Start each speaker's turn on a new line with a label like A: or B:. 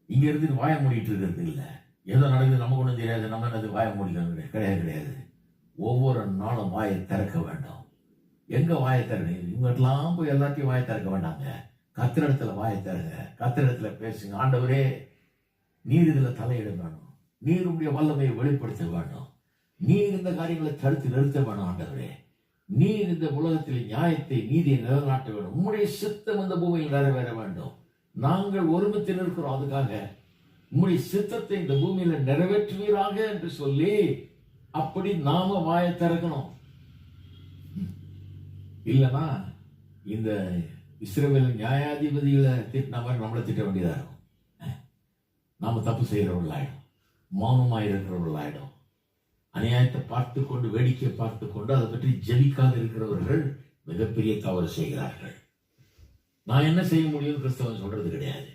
A: இங்க இருந்து வாய மூடிட்டு இருக்கிறது இல்லை. ஏதோ நடக்குது நமக்கு ஒன்றும் தெரியாது, நம்ம என்னது வாய மூடிக்கணும் கிடையாது கிடையாது. ஒவ்வொரு நாளும் வாயை திறக்க வேண்டும். எங்க வாயை திறக்க? இவங்கெல்லாம் போய் எல்லாத்தையும் வாயை திறக்க வேண்டாங்க. கத்திரிடத்துல வாயை திறங்க, கத்திரிடத்துல பேசுங்க. ஆண்டவரே, நீர் இதுல தலையிட வேணும், நீர் உடைய வல்லமையை வெளிப்படுத்த வேண்டும், நீர் இந்த காரியங்களை தடுத்து நிறுத்த வேணும். ஆண்டவரே, நீர் இந்த உலகத்தில் நியாயத்தை நீதியை நிலைநாட்ட வேண்டும். உம்முடைய சித்தம் இந்த பூமியில் நிறைவேற வேண்டும். நாங்கள் ஒருமித்து நிற்கிறோம். அதுக்காக உம்முடைய சித்தத்தை இந்த பூமியில நிறைவேற்றுவீராக என்று சொல்லி அப்படி நாம வாயை திறக்கணும். இல்லைன்னா இந்த இஸ்ரவேல் நியாயாதிபதிகளை திட்டின மாதிரி நம்மளை திட்ட வேண்டியதா இருக்கும். நாம தப்பு செய்யறவர்கள் ஆயிடும், மௌனமா இருக்கிறவர்கள் ஆயிடும். அநியாயத்தை பார்த்து கொண்டு, வேடிக்கை பார்த்து கொண்டு அதை பற்றி ஜெபிக்காது இருக்கிறவர்கள் மிகப்பெரிய தவறு செய்கிறார்கள். நான் என்ன செய்ய முடியும் கிறிஸ்தவன் சொல்றது கிடையாது.